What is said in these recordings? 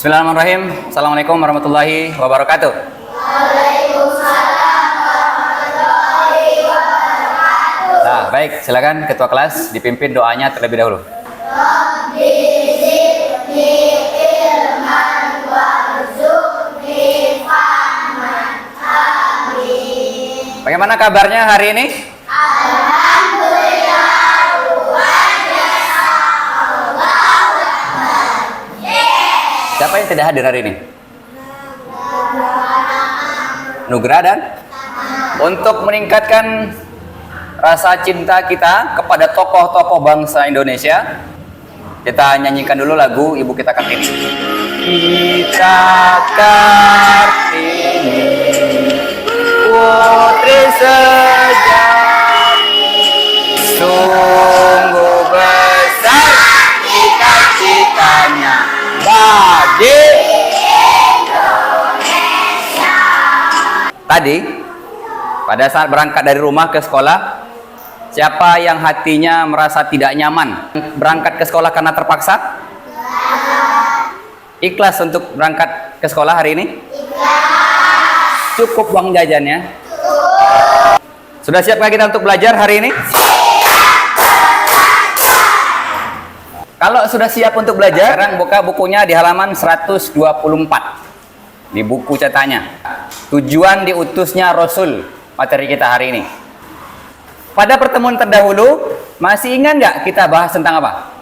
Bismillahirrahmanirrahim. Assalamualaikum warahmatullahi wabarakatuh. Waalaikumsalam warahmatullahi wabarakatuh. Nah, baik, silakan ketua kelas dipimpin doanya terlebih dahulu. Rabbi zidni ilman warzuqni fahman. Amin. Bagaimana kabarnya hari ini? Alhamdulillah. Allahu Akbar. Siapa yang tidak hadir hari ini? Nugra dan untuk meningkatkan rasa cinta kita kepada tokoh-tokoh bangsa Indonesia, kita nyanyikan dulu lagu Ibu Kita Kartini. Kita Kartini, putri sejati, sungguh besar cita-citanya bagi Indonesia. Tadi pada saat berangkat dari rumah ke sekolah, siapa yang hatinya merasa tidak nyaman berangkat ke sekolah karena terpaksa? Ikhlas untuk berangkat ke sekolah hari ini? Cukup uang jajannya? Sudah siapkah kita untuk belajar hari ini? Kalau sudah siap untuk belajar, sekarang buka bukunya di halaman 124 di buku catatannya. Tujuan diutusnya Rasul, materi kita hari ini. Pada pertemuan terdahulu, masih ingat nggak kita bahas tentang apa?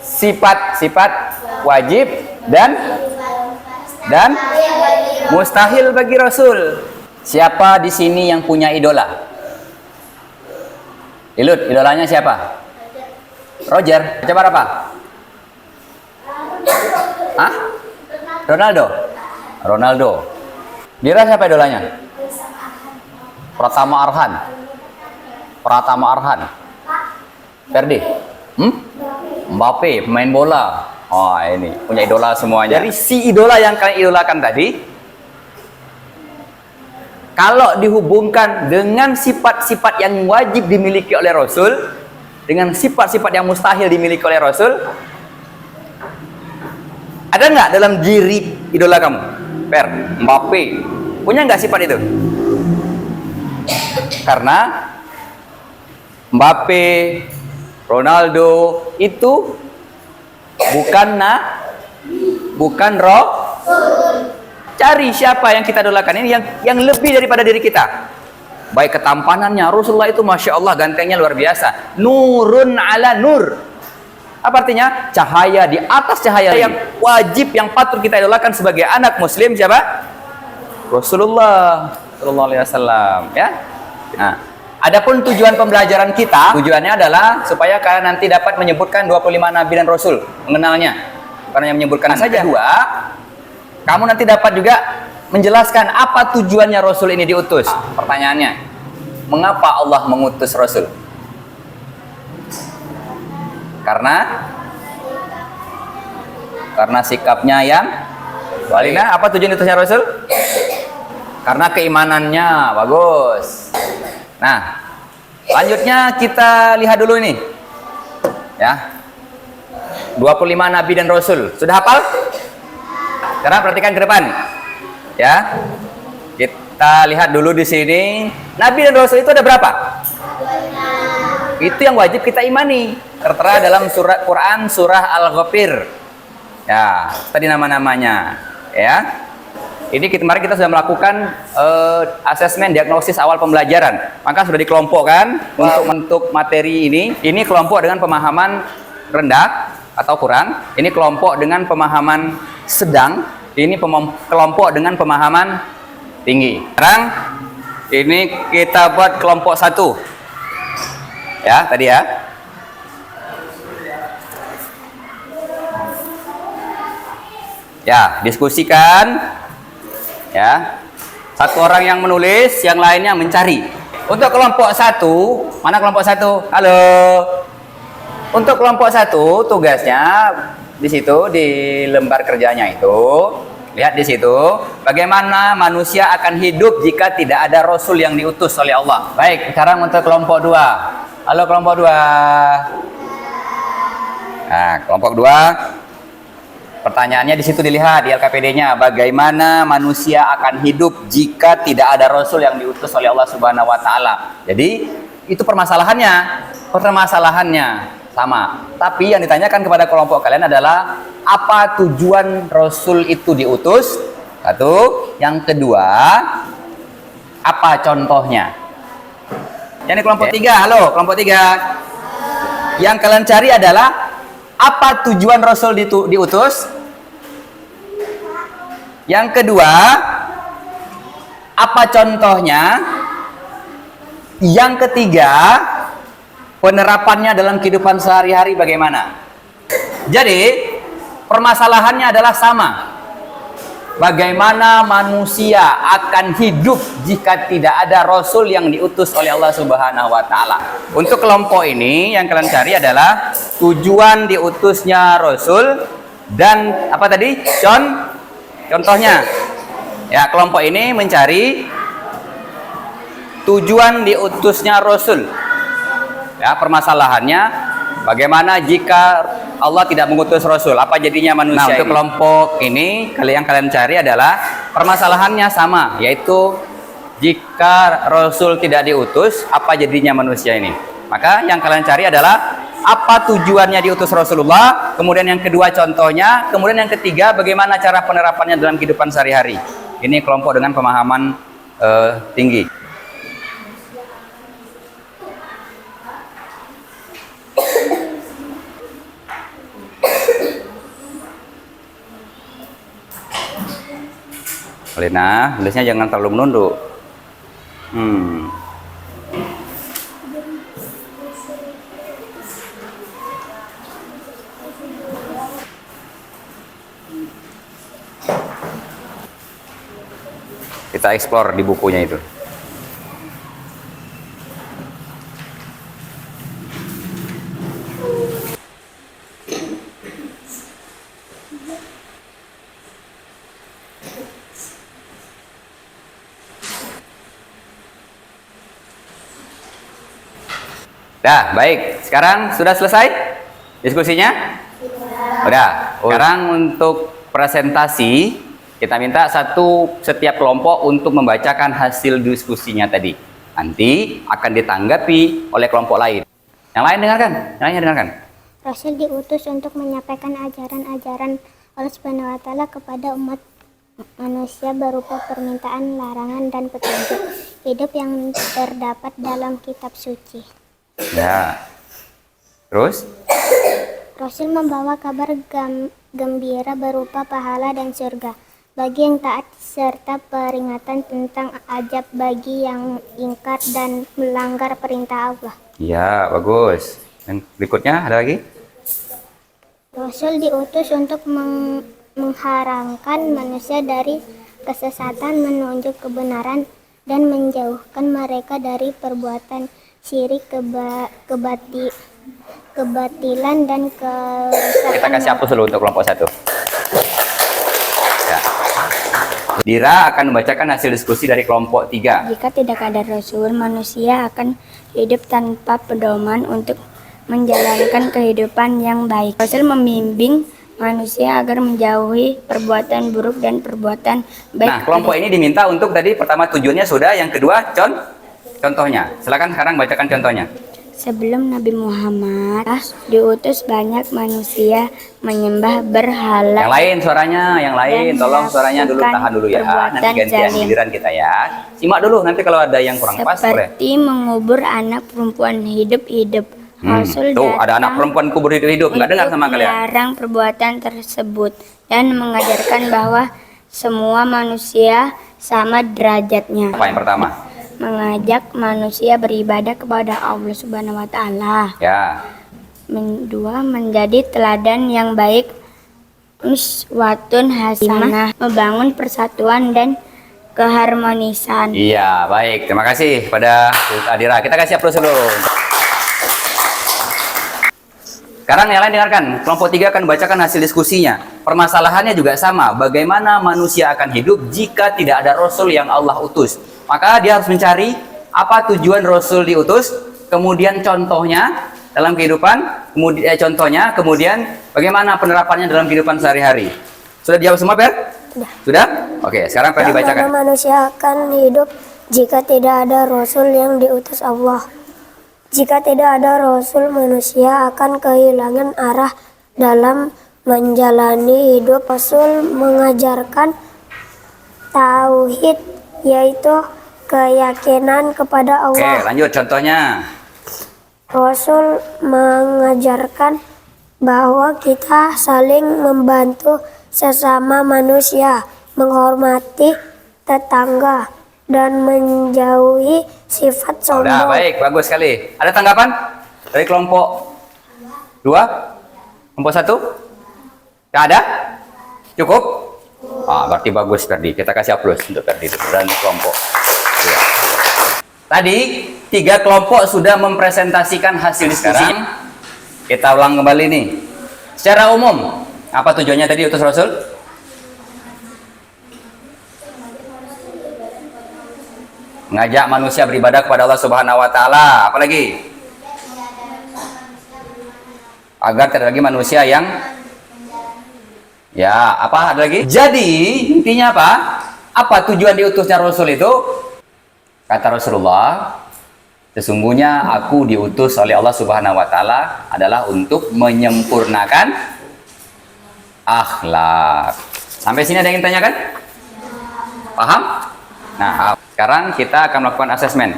Sifat-sifat wajib dan mustahil bagi Rasul. Siapa di sini yang punya idola? Ilut, idolanya siapa? Roger. Coba apa? Hah? Ronaldo. Ronaldo. Dira siapa idolanya? Pratama Arhan. Pratama Arhan. Ferdi. Mbappe, pemain bola. Oh, ini punya idola semuanya. Dari si idola yang kalian idolakan tadi, kalau dihubungkan dengan sifat-sifat yang wajib dimiliki oleh Rasul, dengan sifat-sifat yang mustahil dimiliki oleh Rasul, ada nggak dalam diri idola kamu? Per, Mbappe, punya nggak sifat itu? Karena Mbappe, Ronaldo itu bukan roh. Cari siapa yang kita idolakan ini yang lebih daripada diri kita. Baik ketampanannya, Rasulullah itu Masya Allah gantengnya luar biasa. Nurun ala nur. Apa artinya? Cahaya di atas cahaya. Yang wajib, yang patut kita idolakan sebagai anak muslim siapa? Rasulullah Sallallahu Alaihi Wasallam. Ya. Nah, adapun tujuan pembelajaran kita, tujuannya adalah supaya kalian nanti dapat menyebutkan 25 nabi dan rasul, mengenalnya. Karena yang menyebutkan saja. Kedua, kamu nanti dapat juga menjelaskan apa tujuannya Rasul ini diutus. Pertanyaannya, mengapa Allah mengutus Rasul? Karena sikapnya yang walina. Apa tujuan diutusnya Rasul? Karena keimanannya bagus. Nah, selanjutnya kita lihat dulu ini. Ya. 25 nabi dan rasul. Sudah hafal? Sekarang perhatikan ke depan. Ya, kita lihat dulu di sini. Nabi dan Rasul itu ada berapa? Itu yang wajib kita imani. Tertera dalam surat Quran surah Al-Ghafir. Ya, tadi nama-namanya. Ya, ini kemarin kita sudah melakukan asesmen diagnosis awal pembelajaran. Maka sudah dikelompokkan untuk materi ini. Ini kelompok dengan pemahaman rendah atau kurang. Ini kelompok dengan pemahaman sedang. Ini kelompok dengan pemahaman tinggi. Sekarang ini kita buat kelompok 1. Ya, tadi ya. Ya, diskusikan. Ya. Satu orang yang menulis, yang lainnya mencari. Untuk kelompok 1, mana kelompok 1? Halo. Untuk kelompok 1, tugasnya di situ di lembar kerjanya itu, lihat di situ bagaimana manusia akan hidup jika tidak ada Rasul yang diutus oleh Allah. Baik, sekarang untuk kelompok 2. Halo kelompok 2. Nah, kelompok 2 Pertanyaannya di situ dilihat di LKPD-nya, bagaimana manusia akan hidup jika tidak ada rasul yang diutus oleh Allah Subhanahu wa taala. Jadi, itu permasalahannya. Permasalahannya sama. Tapi yang ditanyakan kepada kelompok kalian adalah apa tujuan rasul itu diutus? Satu, yang kedua, apa contohnya? Yang di kelompok 3, halo, kelompok 3. Yang kalian cari adalah apa tujuan Rasul diutus? Yang kedua, apa contohnya? Yang ketiga, penerapannya dalam kehidupan sehari-hari bagaimana? Jadi, permasalahannya adalah sama. Bagaimana manusia akan hidup jika tidak ada Rasul yang diutus oleh Allah Subhanahu wa taala. Untuk kelompok ini yang kalian cari adalah tujuan diutusnya Rasul dan apa tadi? Contohnya. Ya, kelompok ini mencari tujuan diutusnya Rasul. Ya, permasalahannya bagaimana jika Allah tidak mengutus Rasul, apa jadinya manusia? Nah, untuk kelompok ini yang kalian cari adalah permasalahannya sama, yaitu jika Rasul tidak diutus, apa jadinya manusia ini? Maka yang kalian cari adalah apa tujuannya diutus Rasulullah, kemudian yang kedua contohnya, kemudian yang ketiga bagaimana cara penerapannya dalam kehidupan sehari-hari. Ini kelompok dengan pemahaman tinggi. Lena, tulisnya jangan terlalu menunduk. Kita explore di bukunya itu. Dah, baik. Sekarang sudah selesai diskusinya? Udah. Sekarang untuk presentasi, kita minta setiap kelompok untuk membacakan hasil diskusinya tadi. Nanti akan ditanggapi oleh kelompok lain. Yang lain dengarkan. Yang lainnya dengarkan. Rasul diutus untuk menyampaikan ajaran-ajaran Allah Subhanahu wa taala kepada umat manusia berupa permintaan, larangan, dan petunjuk hidup yang terdapat dalam kitab suci. Ya. Terus? Rasul membawa kabar gembira berupa pahala dan surga bagi yang taat serta peringatan tentang azab bagi yang ingkar dan melanggar perintah Allah. Ya, bagus. Yang berikutnya ada lagi? Rasul diutus untuk mengharamkan manusia dari kesesatan, menunjuk kebenaran, dan menjauhkan mereka dari perbuatan syirik, kebatilan, dan kerusakan. Kita kasih hapus dulu untuk kelompok 1. Ya. Dira akan membacakan hasil diskusi dari kelompok 3. Jika tidak ada Rasul, manusia akan hidup tanpa pedoman untuk menjalankan kehidupan yang baik. Rasul membimbing manusia agar menjauhi perbuatan buruk dan perbuatan baik. Nah, kelompok ini diminta untuk tadi pertama tujuannya sudah, yang kedua contohnya. Silakan sekarang bacakan contohnya. Sebelum Nabi Muhammad diutus, banyak manusia menyembah berhala. Yang lain suaranya, yang lain tolong suaranya dulu, tahan dulu ya. Nanti gantian giliran kita ya. Simak dulu, nanti kalau ada yang kurang pas boleh. Seperti mengubur anak perempuan hidup-hidup. Rasul Tuh ada anak perempuan kubur hidup-hidup, nggak dengar sama kalian? Melarang perbuatan tersebut dan mengajarkan bahwa semua manusia sama derajatnya. Apa yang pertama? Mengajak manusia beribadah kepada Allah Subhanahu wa taala. Ya. Kedua, menjadi teladan yang baik, uswatun hasanah, membangun persatuan dan keharmonisan. Iya, baik. Terima kasih pada Adira. Kita kasih aplaus dulu. Sekarang yang lain dengarkan. Kelompok 3 akan membacakan hasil diskusinya. Permasalahannya juga sama. Bagaimana manusia akan hidup jika tidak ada Rasul yang Allah utus? Maka dia harus mencari apa tujuan Rasul diutus, kemudian contohnya dalam kehidupan, kemudian Bagaimana penerapannya dalam kehidupan sehari-hari? Sudah dijawab semua, Per? Sudah. Oke, sekarang Per dibacakan. Bagaimana manusia akan hidup jika tidak ada Rasul yang diutus Allah? Jika tidak ada Rasul, manusia akan kehilangan arah dalam menjalani hidup. Rasul mengajarkan tauhid, yaitu keyakinan kepada Oke, Allah. lanjut contohnya. Rasul mengajarkan bahwa kita saling membantu sesama manusia, menghormati tetangga, dan menjauhi sifat Sudah, sombong. baik, bagus sekali. Ada tanggapan dari kelompok 2? Kelompok 1? Tidak ada? Cukup? Berarti bagus Ferdi. Kita kasih aplaus untuk Ferdi dan kelompok 2. Tadi 3 kelompok sudah mempresentasikan hasil diskusi. Sekarang kita ulang kembali nih. Secara umum, apa tujuannya tadi utus Rasul? Mengajak manusia beribadah kepada Allah Subhanahu wa taala. Apalagi? Agar tidak lagi manusia yang apa ada lagi? Jadi, intinya apa? Apa tujuan diutusnya Rasul itu? Kata Rasulullah, sesungguhnya aku diutus oleh Allah Subhanahu wa taala adalah untuk menyempurnakan akhlak. Sampai sini ada yang ingin tanyakan? Paham? Nah, sekarang kita akan melakukan asesmen.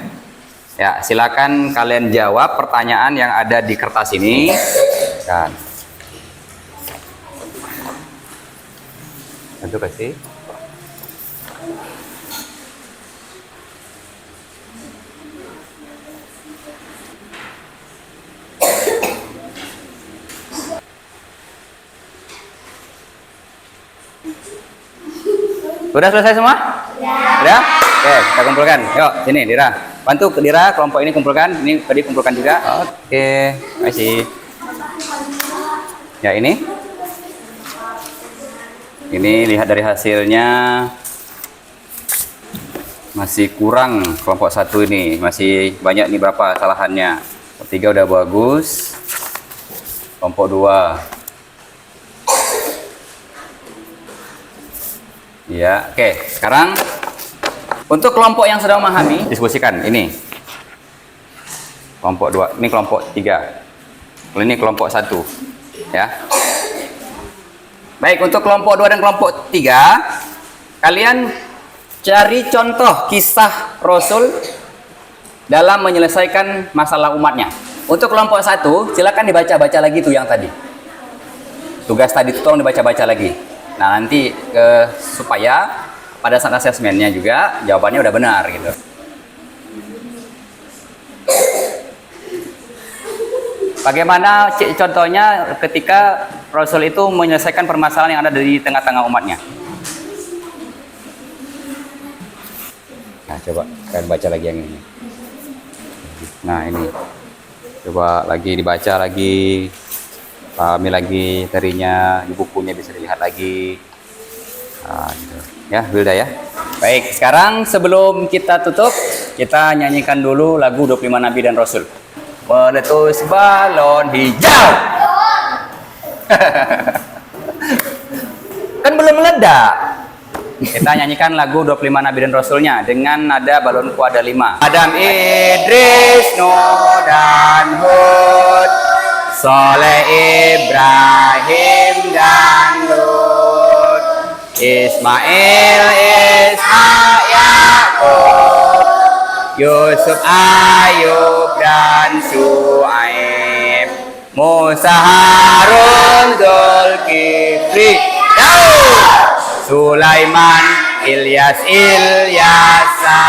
Ya, silakan kalian jawab pertanyaan yang ada di kertas ini. Dan satu kasih. Sudah selesai semua? Sudah? Oke, kita kumpulkan. Yuk, sini Dira. Bantu Dira, kelompok ini kumpulkan. Ini tadi kumpulkan juga. Oke, kasih. Ya, ini. Ini lihat dari hasilnya. Masih kurang kelompok 1 ini. Masih banyak nih berapa kesalahannya. Kelompok 3 udah bagus. Kelompok 2. Ya, oke. Sekarang untuk kelompok yang sudah memahami, diskusikan ini. Kelompok 2, ini kelompok 3. Ini kelompok 1. Ya. Baik, untuk kelompok 2 dan kelompok 3, kalian cari contoh kisah Rasul dalam menyelesaikan masalah umatnya. Untuk kelompok 1, silakan dibaca-baca lagi tuh yang tadi. Tugas tadi itu tolong dibaca-baca lagi. Nah, nanti supaya pada saat asesmennya juga jawabannya udah benar gitu. Bagaimana contohnya ketika Rasul itu menyelesaikan permasalahan yang ada di tengah-tengah umatnya? Nah, coba kalian baca lagi yang ini. Nah, ini. Coba lagi dibaca lagi. Pahami lagi materinya, di bukunya bisa dilihat lagi. Nah, gitu. Ya, Wilda ya. Baik, sekarang sebelum kita tutup, kita nyanyikan dulu lagu 25 Nabi dan Rasul. Meletus balon hijau. Kan belum meledak. Kita nyanyikan lagu 25 Nabi dan Rasulnya dengan nada balonku ada 5. Adam, Idris, Nuh dan Hud, Soleh, Ibrahim dan Lut, Ismail, Ishak, Yakub, Yusuf, Ayub dan Syuaib, Musa, Harun, Zulkifli, Daud, Sulaiman, Ilyas, Ilyasa,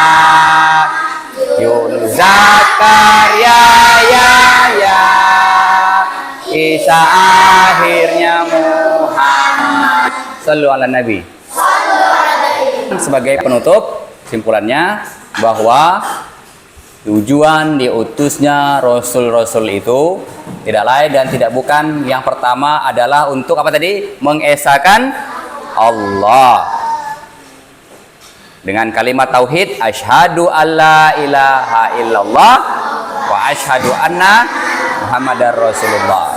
Yunus, Zakaria, Yahya, Isa, akhirnya Muhammad. Sallu ala Nabi. Sebagai penutup, kesimpulannya bahwa tujuan diutusnya Rasul-Rasul itu tidak lain dan tidak bukan, yang pertama adalah untuk apa tadi? Mengesahkan Allah dengan kalimat tauhid, asyhadu alla ilaha illallah wa asyhadu anna Muhammadar Rasulullah.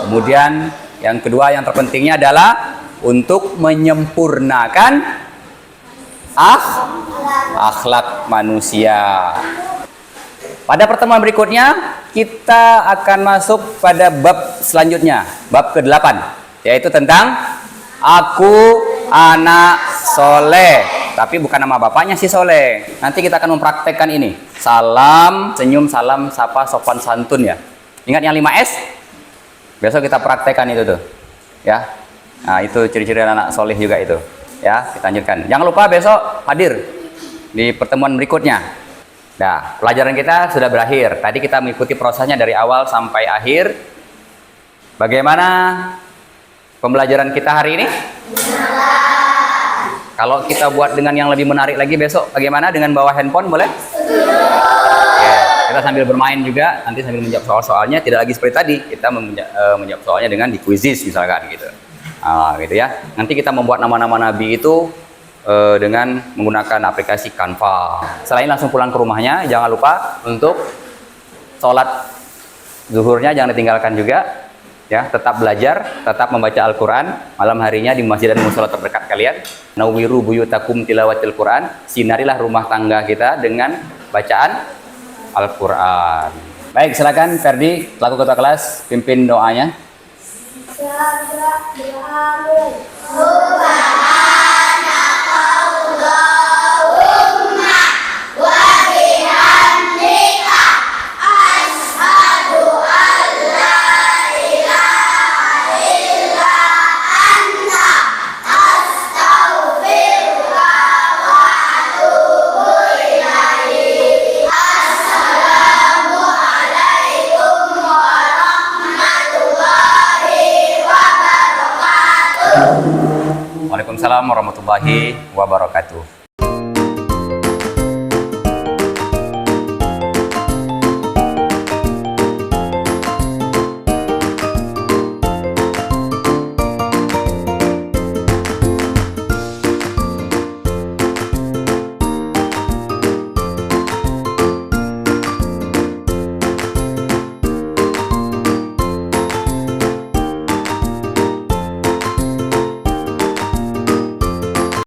Kemudian Yang kedua yang terpentingnya adalah untuk menyempurnakan akhlak manusia. Pada pertemuan berikutnya kita akan masuk pada bab selanjutnya, bab ke-8, yaitu tentang aku anak soleh. Tapi bukan nama bapaknya si soleh. Nanti kita akan mempraktekkan ini. Salam, senyum, salam, sapa, sopan, santun ya. Ingat yang 5S? Besok kita praktekkan itu tuh. Ya. Nah, itu ciri-ciri anak soleh juga itu. Ya, kita lanjutkan. Jangan lupa besok hadir di pertemuan berikutnya. Nah, pelajaran kita sudah berakhir. Tadi kita mengikuti prosesnya dari awal sampai akhir. Bagaimana pembelajaran kita hari ini? Kalau kita buat dengan yang lebih menarik lagi besok, bagaimana dengan bawa handphone, boleh? Oke, kita sambil bermain juga, nanti sambil menjawab soal-soalnya, tidak lagi seperti tadi, kita menjawab soalnya dengan di quizzes misalkan gitu. Gitu ya. Nanti kita membuat nama-nama nabi itu dengan menggunakan aplikasi Canva. Selain langsung pulang ke rumahnya, jangan lupa untuk sholat zuhurnya jangan ditinggalkan juga. Ya, tetap belajar, tetap membaca Al-Quran malam harinya di masjid dan musola terdekat kalian. Nawiru buyutakum tilawatil Quran. Sinarilah rumah tangga kita dengan bacaan Al-Quran. Baik, silakan Ferdi, selaku ketua kelas, pimpin doanya. Waalaikumsalam warahmatullahi wabarakatuh.